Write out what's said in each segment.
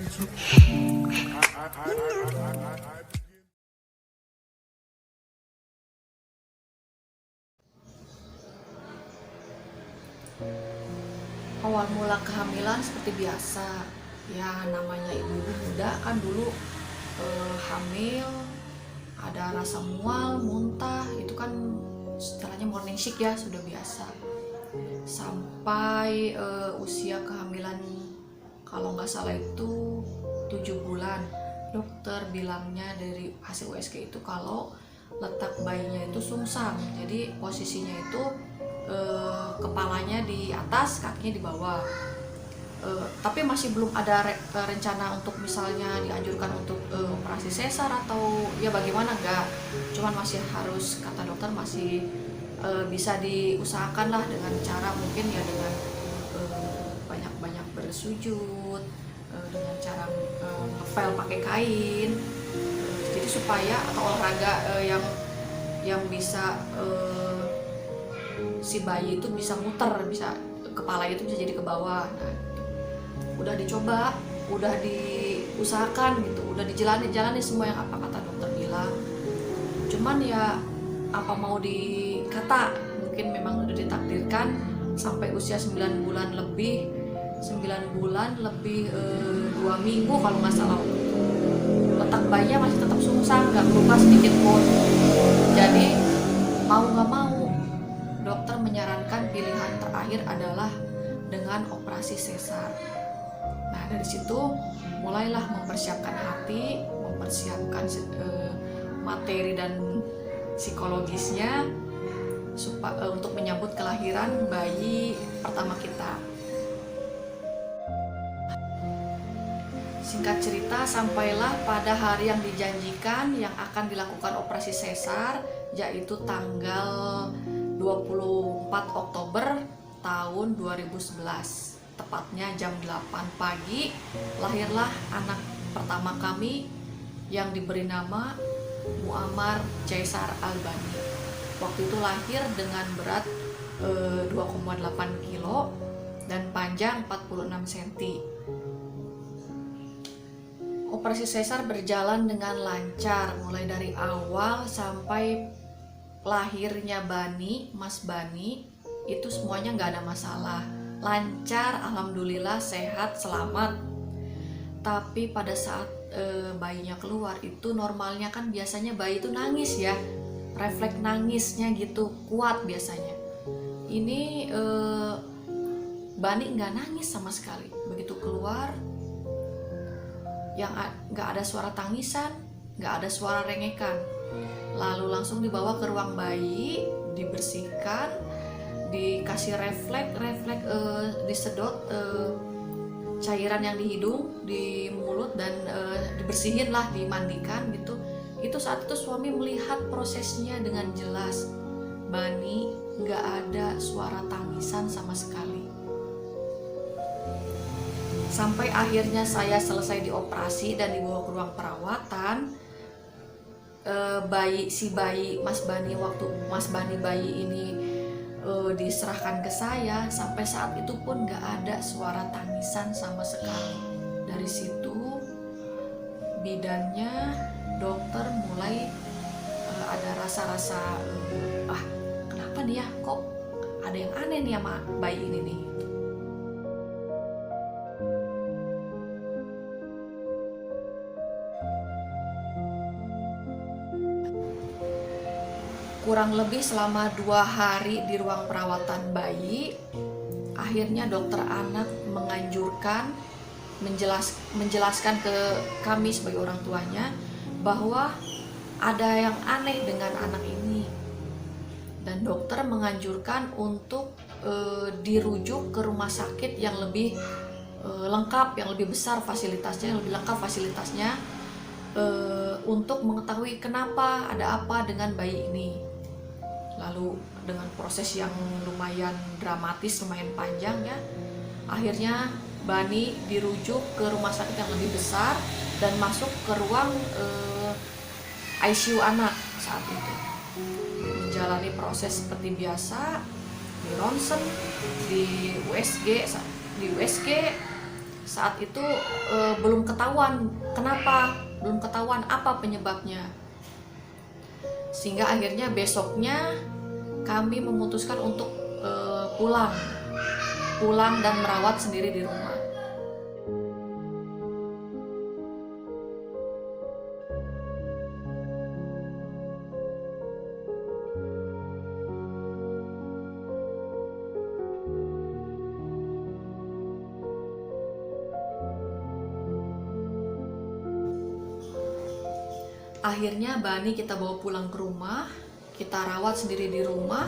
Awal mula kehamilan seperti biasa, ya namanya ibu-ibu muda kan dulu hamil, ada rasa mual, muntah, itu kan istilahnya morning sick ya, sudah biasa. Sampai usia kehamilan kalau nggak salah itu 7 bulan, dokter bilangnya dari hasil USG itu kalau letak bayinya itu sungsang, jadi posisinya itu kepalanya di atas, kakinya di bawah. Tapi masih belum ada rencana untuk misalnya dianjurkan untuk operasi sesar atau ya bagaimana, enggak. Cuman masih harus, kata dokter, masih bisa diusahakan lah dengan cara mungkin ya dengan banyak-banyak bersujud, dengan cara ngepel pakai kain, jadi supaya atau olahraga yang bisa si bayi itu bisa muter, bisa kepala itu bisa jadi ke bawah. Nah, udah dicoba, udah diusahakan gitu, udah dijalani semua yang apa kata dokter bilang. Cuman ya apa mau dikata, mungkin memang udah ditakdirkan sampai usia 9 bulan lebih 2 minggu kalau nggak salah, letak bayinya masih tetap sungsang, nggak berubah sedikit pun. Jadi mau nggak mau dokter menyarankan pilihan terakhir adalah dengan operasi sesar. Nah, dari situ mulailah mempersiapkan hati, mempersiapkan materi dan psikologisnya untuk menyambut kelahiran bayi pertama kita. Singkat cerita, sampailah pada hari yang dijanjikan yang akan dilakukan operasi sesar, yaitu tanggal 24 Oktober tahun 2011. Tepatnya jam 8 pagi, lahirlah anak pertama kami yang diberi nama Muammar Caesar Albani. Waktu itu lahir dengan berat 2,8 kilo dan panjang 46 cm. Operasi sesar berjalan dengan lancar mulai dari awal sampai lahirnya Bani, Mas Bani, itu semuanya nggak ada masalah, lancar, alhamdulillah, sehat, selamat. Tapi pada saat bayinya keluar itu normalnya kan biasanya bayi itu nangis ya, refleks nangisnya gitu kuat biasanya. Ini Bani nggak nangis sama sekali, begitu keluar yang nggak ada suara tangisan, nggak ada suara rengekan. Lalu langsung dibawa ke ruang bayi, dibersihkan, dikasih refleks disedot cairan yang di hidung, di mulut, dan dibersihin lah, dimandikan gitu. Itu saat itu suami melihat prosesnya dengan jelas. Bani nggak ada suara tangisan sama sekali. Sampai akhirnya saya selesai dioperasi dan dibawa ke ruang perawatan. Si bayi Mas Bani, waktu Mas Bani bayi ini diserahkan ke saya, sampai saat itu pun gak ada suara tangisan sama sekali. Dari situ bidannya, dokter mulai ada rasa-rasa kenapa nih ya, kok ada yang aneh nih sama bayi ini nih. Kurang lebih selama 2 hari di ruang perawatan bayi, akhirnya dokter anak menganjurkan, menjelaskan ke kami sebagai orang tuanya bahwa ada yang aneh dengan anak ini, dan dokter menganjurkan untuk dirujuk ke rumah sakit yang lebih lengkap, yang lebih besar fasilitasnya, yang lebih lengkap fasilitasnya, untuk mengetahui kenapa, ada apa dengan bayi ini. Lalu dengan proses yang lumayan dramatis, lumayan panjang ya, akhirnya Bani dirujuk ke rumah sakit yang lebih besar dan masuk ke ruang ICU anak saat itu. Menjalani proses seperti biasa, di ronsen, di USG saat itu belum ketahuan kenapa, belum ketahuan apa penyebabnya. Sehingga akhirnya besoknya kami memutuskan untuk pulang dan merawat sendiri di rumah. Akhirnya Bani kita bawa pulang ke rumah, kita rawat sendiri di rumah.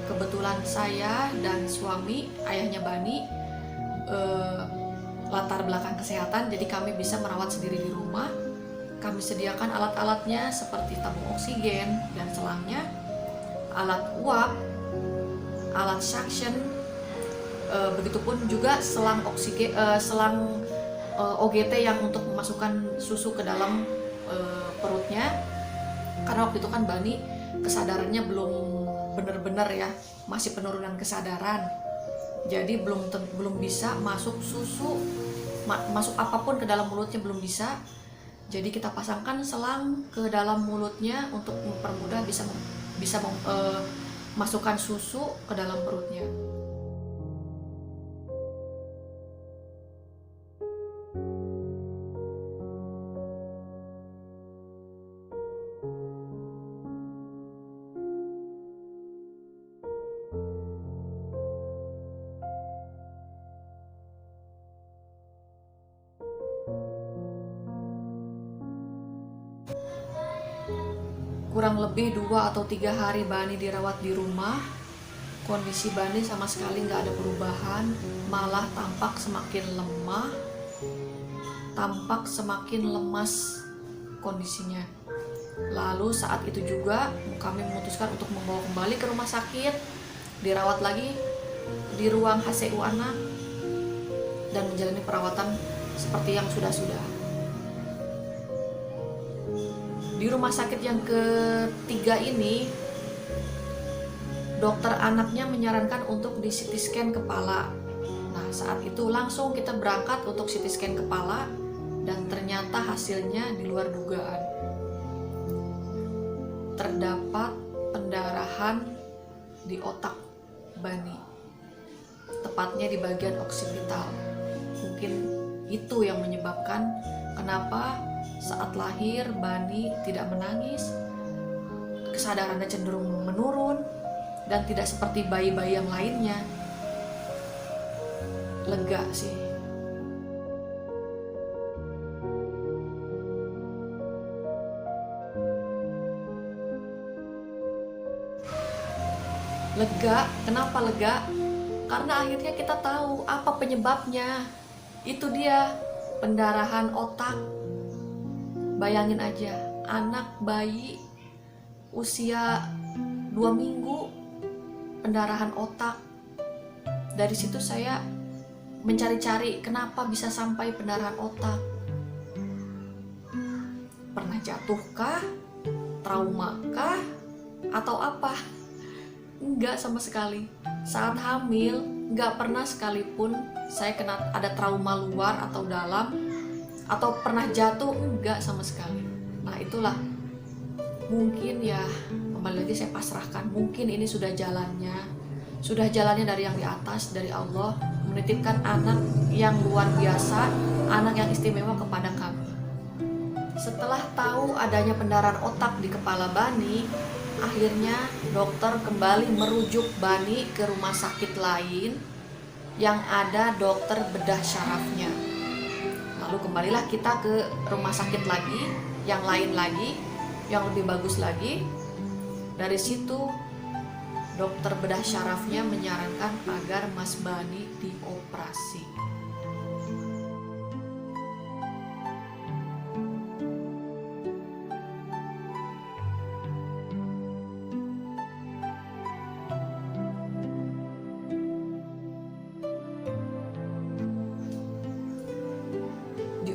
Kebetulan saya dan suami, ayahnya Bani, latar belakang kesehatan, jadi kami bisa merawat sendiri di rumah. Kami sediakan alat-alatnya seperti tabung oksigen dan selangnya, alat uap, alat suction, begitupun juga selang oksigen, selang OGT yang untuk memasukkan susu ke dalam perutnya. Karena waktu itu kan Bani kesadarannya belum benar-benar ya, masih penurunan kesadaran, jadi belum bisa masuk susu, masuk apapun ke dalam mulutnya belum bisa. Jadi kita pasangkan selang ke dalam mulutnya untuk mempermudah bisa masukkan susu ke dalam perutnya. Kurang lebih 2 atau 3 hari Bani dirawat di rumah. Kondisi Bani sama sekali nggak ada perubahan, malah tampak semakin lemah, tampak semakin lemas kondisinya. Lalu saat itu juga kami memutuskan untuk membawa kembali ke rumah sakit, dirawat lagi di ruang HCU anak, dan menjalani perawatan seperti yang sudah-sudah. Di rumah sakit yang ketiga ini, dokter anaknya menyarankan untuk di CT scan kepala. Nah, saat itu langsung kita berangkat untuk CT scan kepala, dan ternyata hasilnya di luar dugaan. Terdapat pendarahan di otak Bani, tepatnya di bagian oksipital. Mungkin itu yang menyebabkan kenapa saat lahir Bani tidak menangis, kesadarannya cenderung menurun, dan tidak seperti bayi-bayi yang lainnya. Lega sih. Lega, kenapa lega? Karena akhirnya kita tahu apa penyebabnya. Itu dia, pendarahan otak. Bayangin aja, anak bayi usia 2 minggu pendarahan otak. Dari situ saya mencari-cari kenapa bisa sampai pendarahan otak. Pernah jatuhkah? Traumakah? Atau apa? Enggak sama sekali. Saat hamil, enggak pernah sekalipun saya kena ada trauma luar atau dalam, atau pernah jatuh, enggak sama sekali. Nah itulah, mungkin ya kembali lagi saya pasrahkan, mungkin ini sudah jalannya dari yang di atas, dari Allah menitipkan anak yang luar biasa, anak yang istimewa kepada kami. Setelah tahu adanya pendarahan otak di kepala Bani, akhirnya dokter kembali merujuk Bani ke rumah sakit lain yang ada dokter bedah syarafnya. Lalu kembalilah kita ke rumah sakit lagi, yang lain lagi, yang lebih bagus lagi. Dari situ dokter bedah syarafnya menyarankan agar Mas Bani dioperasi.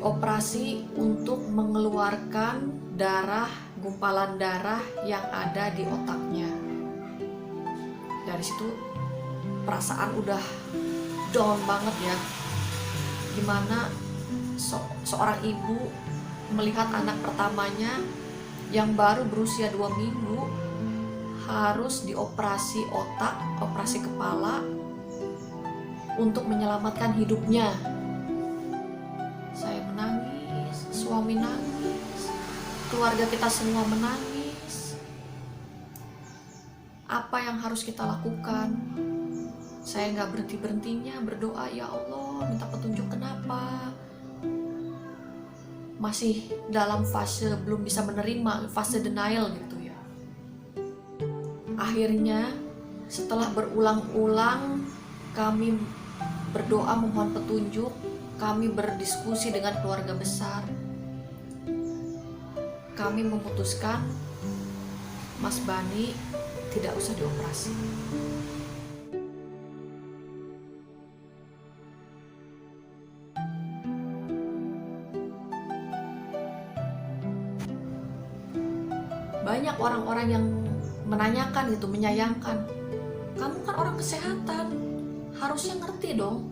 Operasi untuk mengeluarkan gumpalan darah yang ada di otaknya. Dari situ perasaan udah down banget ya. gimana seorang ibu melihat anak pertamanya yang baru berusia 2 minggu harus dioperasi otak, operasi kepala untuk menyelamatkan hidupnya. Saya menangis, suami nangis, keluarga kita semua menangis. Apa yang harus kita lakukan? Saya nggak berhenti-berhentinya berdoa, ya Allah minta petunjuk, kenapa? Masih dalam fase belum bisa menerima, fase denial gitu ya. Akhirnya setelah berulang-ulang kami berdoa mohon petunjuk, kami berdiskusi dengan keluarga besar, kami memutuskan Mas Bani tidak usah dioperasi. Banyak orang-orang yang menanyakan gitu, menyayangkan, kamu kan orang kesehatan, harusnya ngerti dong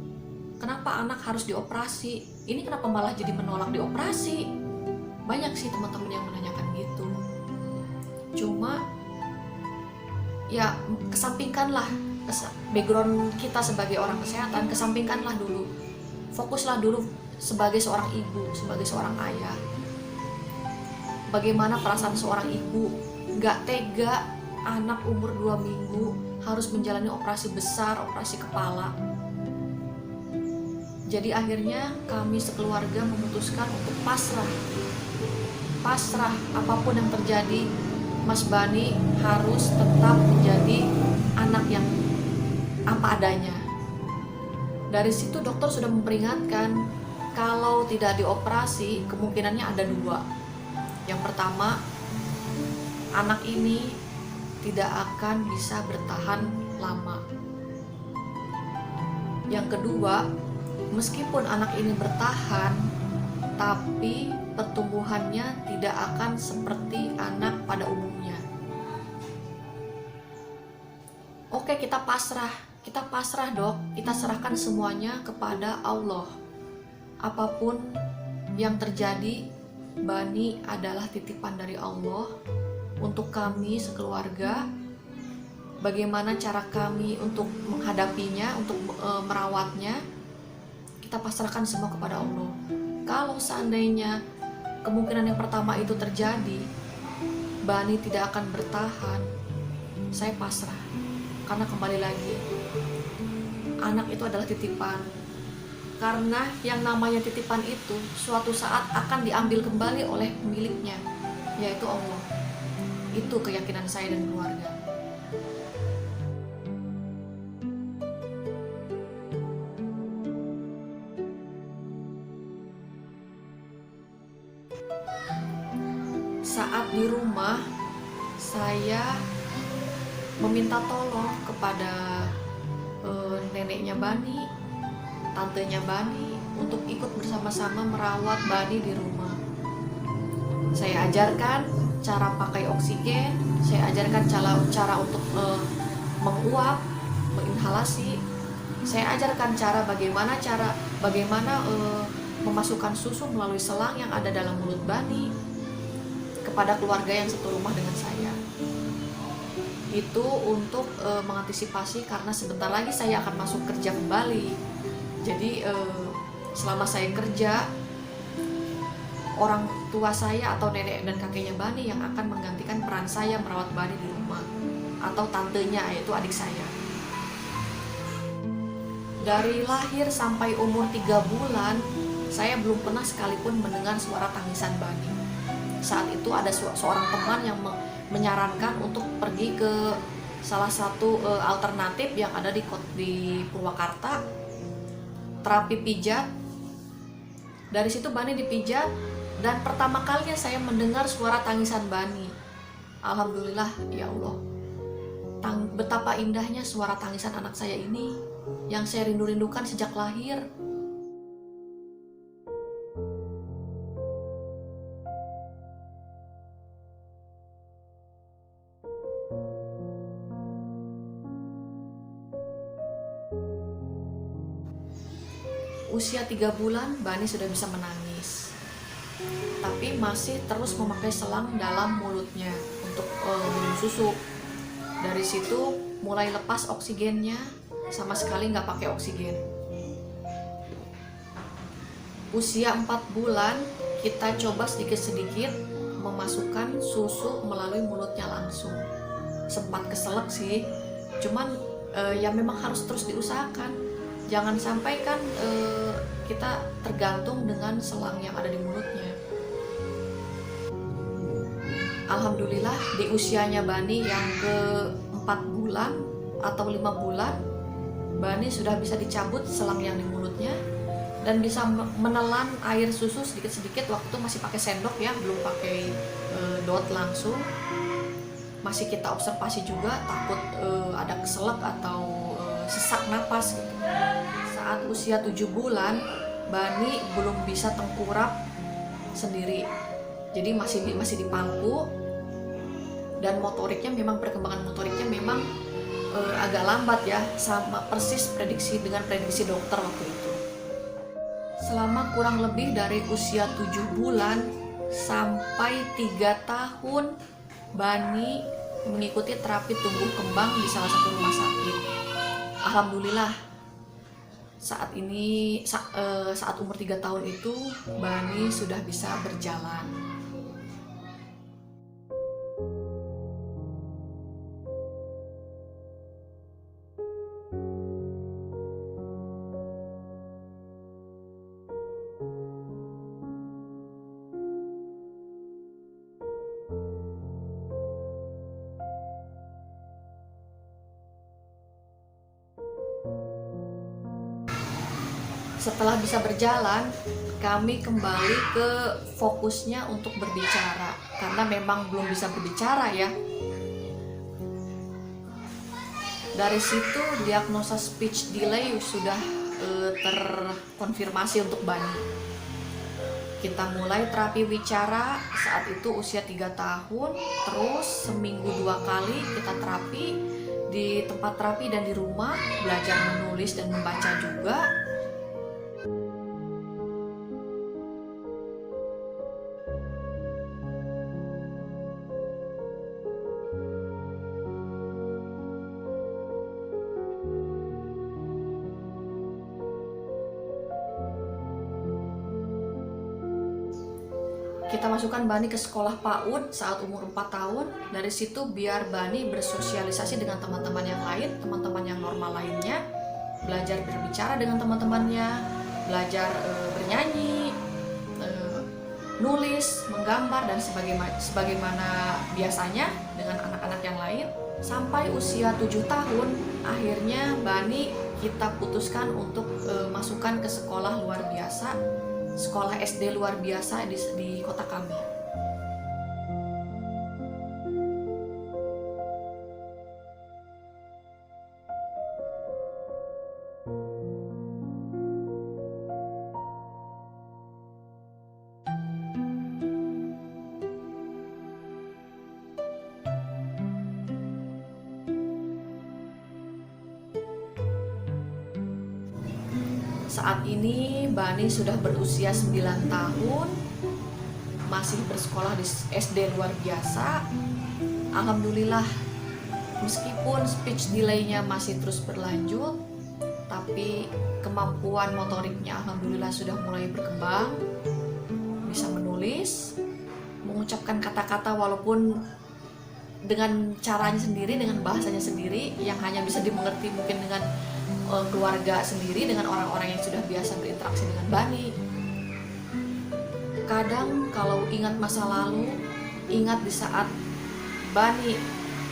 kenapa anak harus dioperasi, ini kenapa malah jadi menolak dioperasi. Banyak sih teman-teman yang menanyakan gitu. Cuma ya kesampingkanlah background kita sebagai orang kesehatan, kesampingkanlah dulu, fokuslah dulu sebagai seorang ibu, sebagai seorang ayah. Bagaimana perasaan seorang ibu gak tega anak umur 2 minggu harus menjalani operasi besar, operasi kepala. Jadi akhirnya kami sekeluarga memutuskan untuk pasrah apapun yang terjadi. Mas Bani harus tetap menjadi anak yang apa adanya. Dari situ dokter sudah memperingatkan, kalau tidak dioperasi kemungkinannya ada 2. Yang pertama, anak ini tidak akan bisa bertahan lama. Yang kedua, meskipun anak ini bertahan, tapi pertumbuhannya tidak akan seperti anak pada umumnya. Oke, kita pasrah dok, kita serahkan semuanya kepada Allah. Apapun yang terjadi, Bani adalah titipan dari Allah untuk kami sekeluarga. Bagaimana cara kami untuk menghadapinya, untuk merawatnya, kita pasrahkan semua kepada Allah. Kalau seandainya kemungkinan yang pertama itu terjadi, Bani tidak akan bertahan, saya pasrah. Karena kembali lagi, anak itu adalah titipan. Karena yang namanya titipan itu suatu saat akan diambil kembali oleh pemiliknya, yaitu Allah. Itu keyakinan saya dan keluarga. Saat di rumah, saya meminta tolong kepada neneknya Bani, tantenya Bani, untuk ikut bersama-sama merawat Bani di rumah. Saya ajarkan cara pakai oksigen, saya ajarkan cara untuk menguap, menginhalasi. Saya ajarkan bagaimana memasukkan susu melalui selang yang ada dalam mulut Bani kepada keluarga yang satu rumah dengan saya. Itu untuk mengantisipasi, karena sebentar lagi saya akan masuk kerja kembali. Jadi selama saya kerja, orang tua saya atau nenek dan kakeknya Bani yang akan menggantikan peran saya merawat Bani di rumah, atau tantenya, yaitu adik saya. Dari lahir sampai umur 3 bulan, saya belum pernah sekalipun mendengar suara tangisan Bani. Saat itu ada seorang teman yang menyarankan untuk pergi ke salah satu alternatif yang ada di Purwakarta, terapi pijat. Dari situ Bani dipijat, dan pertama kalinya saya mendengar suara tangisan Bani. Alhamdulillah, ya Allah, betapa indahnya suara tangisan anak saya ini yang saya rindu-rindukan sejak lahir. usia 3 bulan Bani sudah bisa menangis, tapi masih terus memakai selang dalam mulutnya untuk minum susu. Dari situ mulai lepas oksigennya, sama sekali nggak pakai oksigen. Usia 4 bulan kita coba sedikit-sedikit memasukkan susu melalui mulutnya langsung. Sempat keselak sih, cuman ya memang harus terus diusahakan. Jangan sampai kan kita tergantung dengan selang yang ada di mulutnya. Alhamdulillah di usianya Bani yang ke 4 bulan atau 5 bulan, Bani sudah bisa dicabut selang yang di mulutnya dan bisa menelan air susu sedikit-sedikit. Waktu itu masih pakai sendok ya, belum pakai dot langsung. Masih kita observasi juga, takut ada keselak atau sesak napas gitu. Saat usia 7 bulan, Bani belum bisa tengkurap sendiri, jadi masih dipangku, dan motoriknya memang perkembangan motoriknya memang agak lambat ya, sama persis dengan prediksi dokter waktu itu. Selama kurang lebih dari usia 7 bulan sampai 3 tahun, Bani mengikuti terapi tumbuh kembang di salah satu rumah sakit. Alhamdulillah saat umur 3 tahun itu Bani sudah bisa berjalan. Setelah bisa berjalan, kami kembali ke fokusnya untuk berbicara, karena memang belum bisa berbicara ya. Dari situ diagnosa speech delay sudah terkonfirmasi untuk Bani. Kita mulai terapi wicara saat itu usia 3 tahun, terus seminggu 2 kali kita terapi di tempat terapi dan di rumah, belajar menulis dan membaca juga. Kita masukkan Bani ke sekolah PAUD saat umur 4 tahun. Dari situ biar Bani bersosialisasi dengan teman-teman yang lain, teman-teman yang normal lainnya, belajar berbicara dengan teman-temannya, belajar bernyanyi, nulis, menggambar, dan sebagaimana biasanya dengan anak-anak yang lain. Sampai usia 7 tahun, akhirnya Bani kita putuskan untuk masukkan ke sekolah luar biasa, sekolah SD luar biasa di kota kami. Saat ini Bani sudah berusia 9 tahun, masih bersekolah di SD luar biasa. Alhamdulillah, meskipun speech delay-nya masih terus berlanjut, tapi kemampuan motoriknya alhamdulillah sudah mulai berkembang. Bisa menulis, mengucapkan kata-kata walaupun dengan caranya sendiri, dengan bahasanya sendiri yang hanya bisa dimengerti mungkin dengan keluarga sendiri, dengan orang-orang yang sudah biasa berinteraksi dengan Bani. Kadang kalau ingat masa lalu, ingat di saat Bani,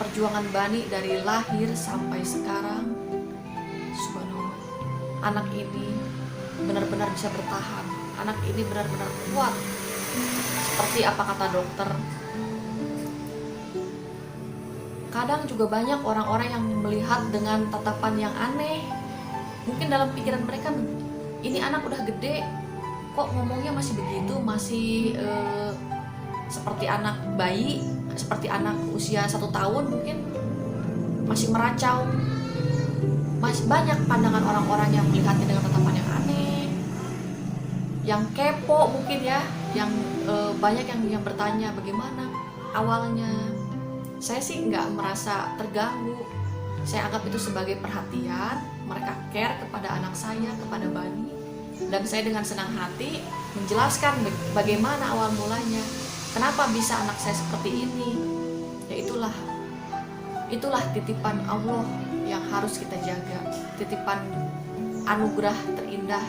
perjuangan Bani dari lahir sampai sekarang, subhanallah, anak ini benar-benar bisa bertahan, anak ini benar-benar kuat, seperti apa kata dokter. Kadang juga banyak orang-orang yang melihat dengan tatapan yang aneh. Mungkin dalam pikiran mereka, ini anak udah gede, kok ngomongnya masih begitu, masih seperti anak bayi, seperti anak usia 1 tahun mungkin, masih meracau. Masih banyak pandangan orang-orang yang melihatnya dengan tatapan yang aneh. yang kepo mungkin ya, yang banyak yang bertanya bagaimana awalnya. Saya sih nggak merasa terganggu. Saya anggap itu sebagai perhatian, mereka care kepada anak saya, kepada Bani. Dan saya dengan senang hati menjelaskan bagaimana awal mulanya, kenapa bisa anak saya seperti ini. Ya itulah titipan Allah yang harus kita jaga, titipan anugerah terindah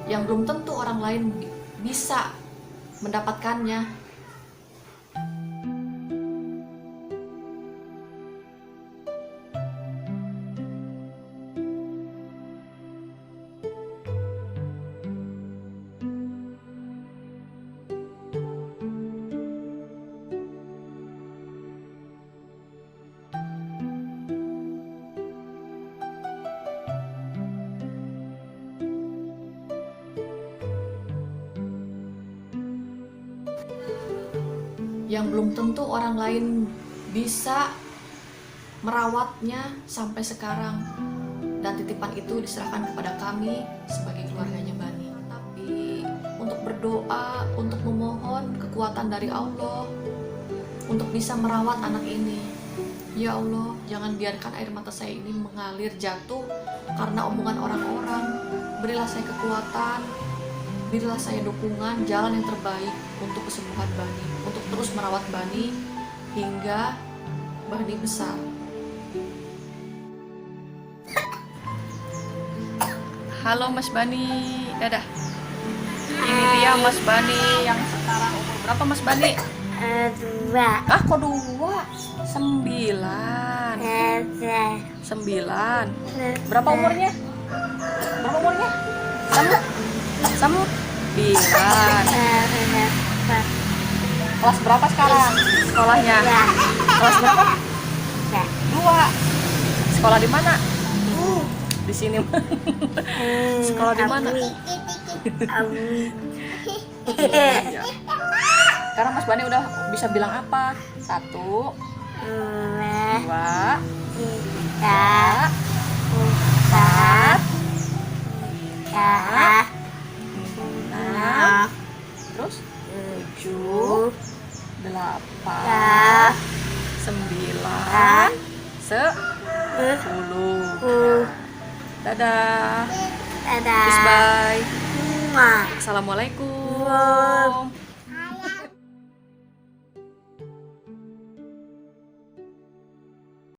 yang belum tentu orang lain bisa mendapatkannya. Yang belum tentu orang lain bisa merawatnya sampai sekarang, dan titipan itu diserahkan kepada kami sebagai keluarganya Bani. Tapi untuk berdoa, untuk memohon kekuatan dari Allah untuk bisa merawat anak ini. Ya Allah, jangan biarkan air mata saya ini mengalir jatuh karena omongan orang-orang. Berilah saya kekuatan, berilah saya dukungan, jalan yang terbaik untuk kesembuhan Bani, untuk terus merawat Bani hingga Bani besar. Halo Mas Bani, dadah. Ini dia Mas Bani yang sekarang umur berapa Mas Bani? 2. Ah, kok 2? 9. 9. Berapa umurnya? Berapa umurnya? 9. Kelas berapa sekarang sekolahnya? Kelas berapa? 2. Sekolah di mana? Di sini. Sekolah di mana? Iya. Sekarang Mas Bani udah bisa bilang apa? 1, 2, 3, 4, 6, terus 7, 8, 9, 10. Dadah. Peace, bye. Assalamualaikum.